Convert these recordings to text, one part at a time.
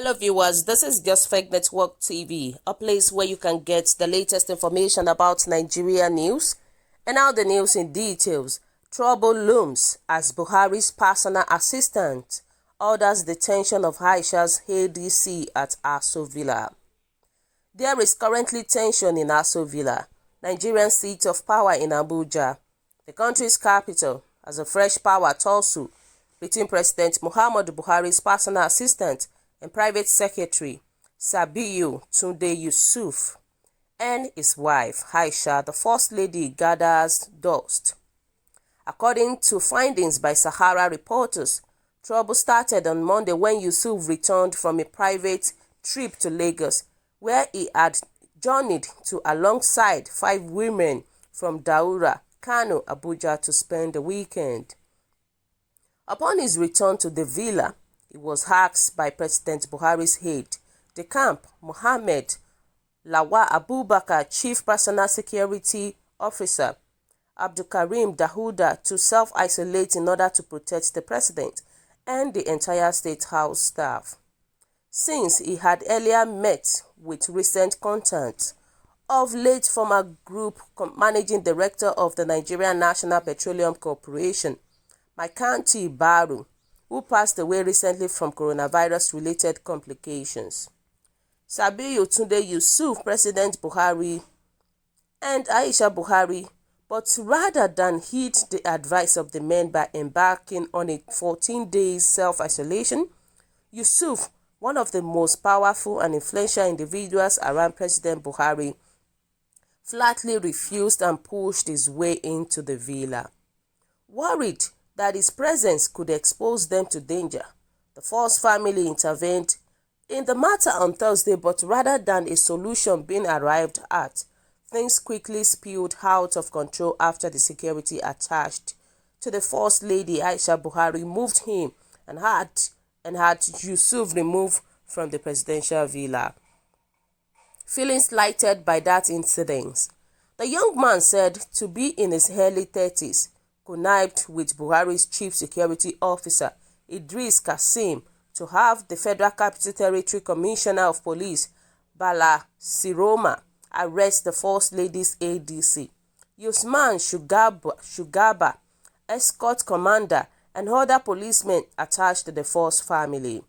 Hello viewers, this is Just Fake Network TV, a place where you can get the latest information about Nigeria news. And now the news in details. Trouble looms as Buhari's personal assistant orders detention of Aisha'S ADC at R0ÚSL. There is currently tension in R0ÚSL, Nigerian seat of power in Abuja, the country's capital, as a fresh power tussle between President Muhammadu Buhari's personal assistant and private secretary Sabiu Tunde Yusuf and his wife Aisha, the First Lady, gathers dust. According to findings by Sahara reporters, trouble started on Monday when Yusuf returned from a private trip to Lagos, where he had journeyed to alongside 5 women from Daura, Kano, Abuja to spend the weekend. Upon his return to the villa, he was asked by President Buhari's aide de camp, Mohammed Lawal Abubakar, Chief Personal Security Officer Abdulkarim Dahuda, to self-isolate in order to protect the president and the entire State House staff, since he had earlier met with recent contacts of late former group managing director of the Nigerian National Petroleum Corporation, Maikanti Baru, who passed away recently from coronavirus-related complications. Sabiu Tunde Yusuf, President Buhari, and Aisha Buhari, but rather than heed the advice of the men by embarking on a 14-day self-isolation, Yusuf, one of the most powerful and influential individuals around President Buhari, flatly refused and pushed his way into the villa. Worried that his presence could expose them to danger, the First family intervened in the matter on Thursday, but rather than a solution being arrived at, things quickly spilled out of control after the security attached to the First Lady Aisha Buhari moved him and had Yusuf removed from the presidential villa. Feeling slighted by that incident, the young man, said to be in his early 30s, connived with Buhari's chief security officer Idris Kasim to have the Federal Capital Territory Commissioner of Police Bala Siroma arrest the First Lady's ADC, Usman Shugaba, escort commander, and other policemen attached to the First family.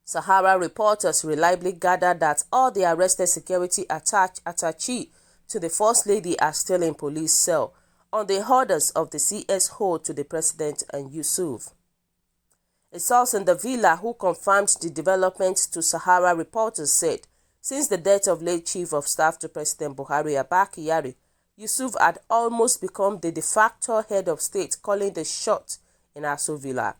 Sahara reporters reliably gathered that all the arrested security attached to the First Lady are still in police cell on the orders of the CSO to the president and Yusuf. A source in the villa who confirmed the development to Sahara reporters said, since the death of late Chief of Staff to President Buhari Abba Kyari, Yusuf had almost become the de facto head of state, calling the shots in R0ÚSL.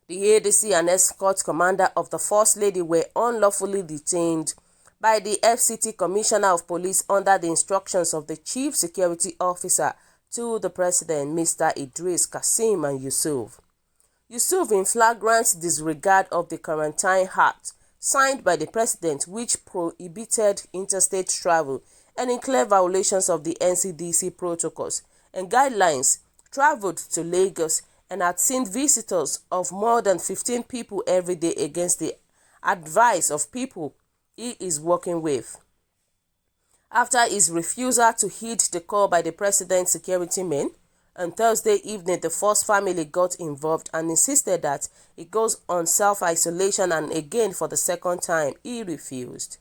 The ADC and escort commander of the First Lady were unlawfully detained by the FCT Commissioner of Police under the instructions of the Chief Security Officer to the President, Mr. Idris Kasim and Yusuf. Yusuf, in flagrant disregard of the Quarantine Act signed by the President, which prohibited interstate travel, and in clear violations of the NCDC protocols and guidelines, traveled to Lagos and had seen visitors of more than 15 people every day against the advice of people he is working with. After his refusal to heed the call by the president's security men, on Thursday evening the First family got involved and insisted that he goes on self-isolation, and again for the second time he refused.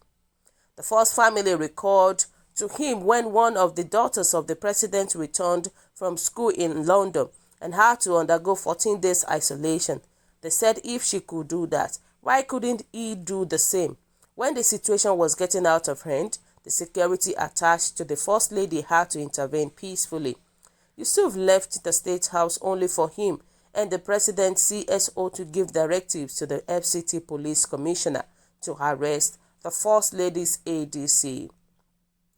The First family recalled to him when one of the daughters of the president returned from school in London and had to undergo 14 days isolation. They said if she could do that, why couldn't he do the same? When the situation was getting out of hand, the security attached to the First Lady had to intervene peacefully. Yusuf left the State House only for him and the President's CSO to give directives to the FCT Police Commissioner to arrest the First Lady's ADC,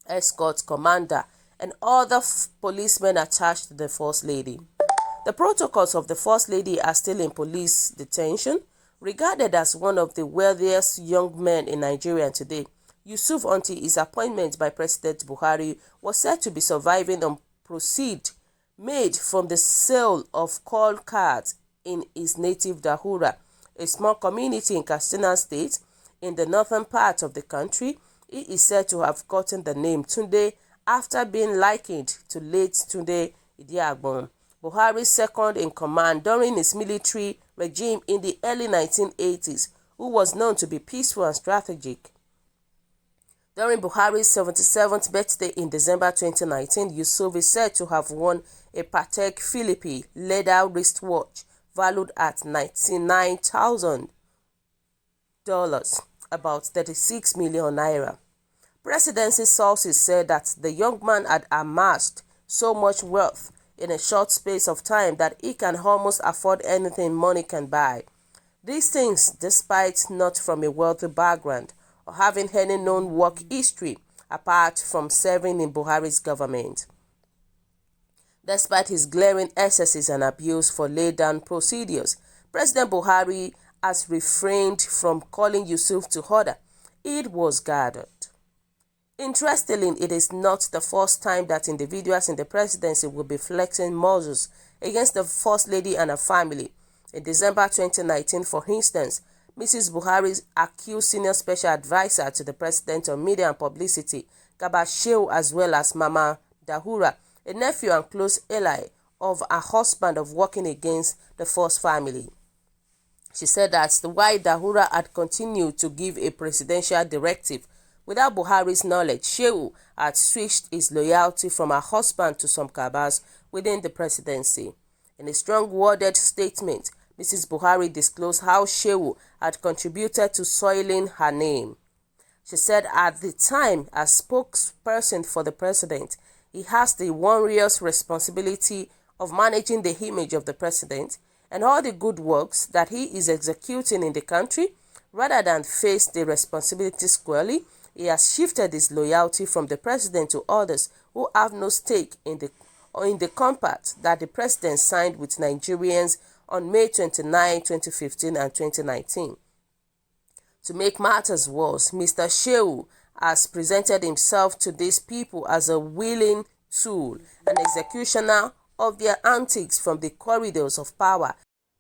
escort commander, and other policemen attached to the First Lady. The protocols of the First Lady are still in police detention. Regarded as one of the wealthiest young men in Nigeria today, Yusuf, until his appointment by President Buhari, was said to be surviving on proceeds made from the sale of call cards in his native Daura, a small community in Katsina State in the northern part of the country. He is said to have gotten the name Tunde after being likened to late Tunde Idiagbon, Buhari's second in command during his military regime in the early 1980s, who was known to be peaceful and strategic. During Buhari's 77th birthday in December 2019, Yusuf is said to have won a Patek Philippe leather wristwatch valued at $99,000, about 36 million naira. Presidency sources said that the young man had amassed so much wealth in a short space of time that he can almost afford anything money can buy. These things despite not from a wealthy background or having any known work history apart from serving in Buhari's government. Despite his glaring excesses and abuse for laid-down procedures, President Buhari has refrained from calling Yusuf to order. It was guarded. Interestingly, it is not the first time that individuals in the presidency will be flexing muscles against the First Lady and her family. In December 2019, for instance, Mrs. Buhari accused senior special advisor to the president on media and publicity, Garba Shehu, as well as Mama Dahura, a nephew and close ally of her husband, of working against the first family. She said that while Dahura had continued to give a presidential directive without Buhari's knowledge, Shehu had switched his loyalty from her husband to some cabals within the presidency. In a strong-worded statement, Mrs. Buhari disclosed how Shehu had contributed to soiling her name. She said at the time, as spokesperson for the president, he has the onerous responsibility of managing the image of the president and all the good works that he is executing in the country. Rather than face the responsibility squarely, he has shifted his loyalty from the president to others who have no stake in the compact that the president signed with Nigerians on May 29, 2015 and 2019. To make matters worse, Mr. Shehu has presented himself to these people as a willing tool, an executioner of their antics from the corridors of power.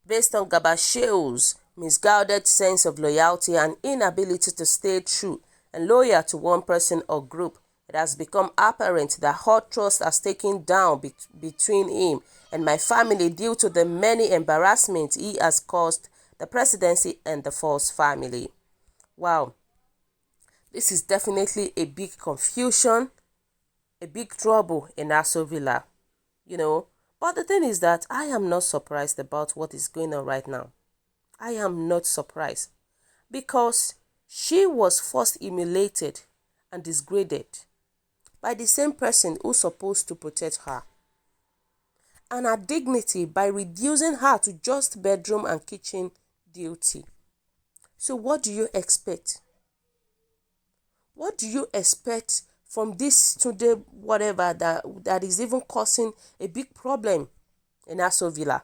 Based on Garba Shehu's misguided sense of loyalty and inability to stay true and loyal to one person or group, it has become apparent that hot trust has taken down between him and my family due to the many embarrassments he has caused the presidency and the first family. Wow, this is definitely a big confusion, a big trouble in R0ÚSL, But the thing is that I am not surprised about what is going on right now. I am not surprised because she was first humiliated and degraded by the same person who's supposed to protect her, and her dignity by reducing her to just bedroom and kitchen duty. So what do you expect? What do you expect from this today, whatever that is even causing a big problem in R0ÚSL?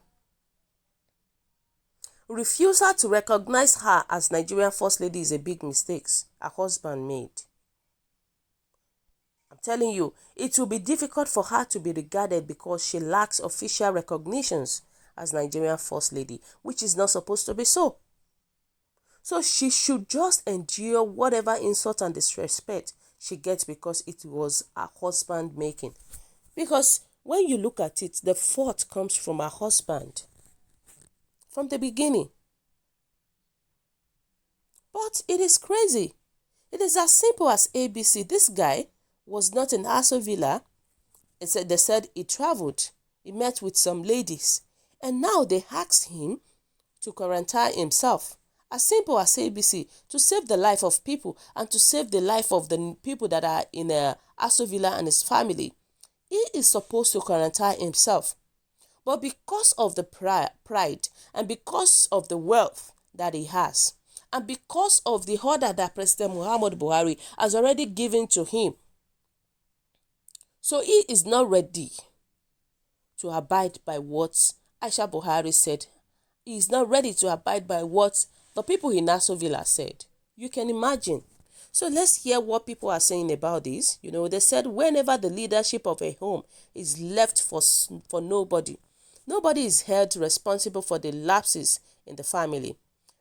Refusal to recognize her as Nigerian First Lady is a big mistake her husband made. I'm telling you, it will be difficult for her to be regarded because she lacks official recognitions as Nigerian First Lady, which is not supposed to be so. So she should just endure whatever insult and disrespect she gets because it was her husband making. Because when you look at it, the fault comes from her husband from the beginning. But it is crazy. It is as simple as ABC. This guy was not in R0ÚSL. They said he traveled. He met with some ladies. And now they asked him to quarantine himself. As simple as ABC, to save the life of people and to save the life of the people that are in R0ÚSL and his family. He is supposed to quarantine himself. But because of the pride and because of the wealth that he has, and because of the order that President Muhammadu Buhari has already given to him, so he is not ready to abide by what Aisha Buhari said. He is not ready to abide by what the people in R0ÚSL said. You can imagine. So let's hear what people are saying about this. They said whenever the leadership of a home is left for nobody, nobody is held responsible for the lapses in the family.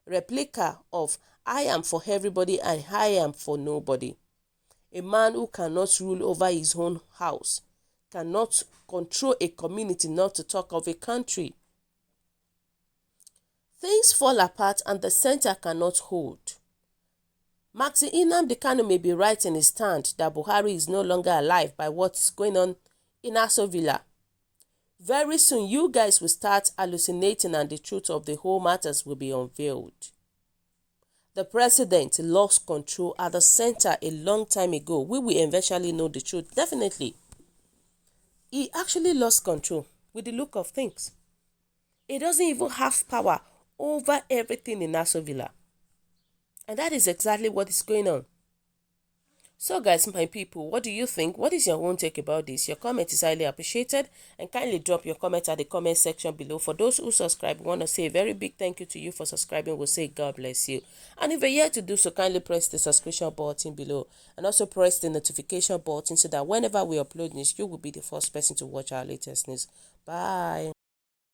replica of I am for everybody and I am for nobody. A man who cannot rule over his own house, cannot control a community, not to talk of a country. Things fall apart and the center cannot hold. Maxi Nnamdi Kanu may be right in his stand that Buhari is no longer alive by what is going on in Aso Villa. Very soon, you guys will start hallucinating and the truth of the whole matters will be unveiled. The president lost control at the center a long time ago. We will eventually know the truth, definitely. He actually lost control with the look of things. He doesn't even have power over everything in Aso Villa. And that is exactly what is going on. So guys, my people, what do you think? What is your own take about this? Your comment is highly appreciated, and kindly drop your comment at the comment section below. For those who subscribe, we want to say a very big thank you to you for subscribing. We'll say God bless you. And if you're yet to do so, kindly press the subscription button below and also press the notification button so that whenever we upload news, you will be the first person to watch our latest news. Bye.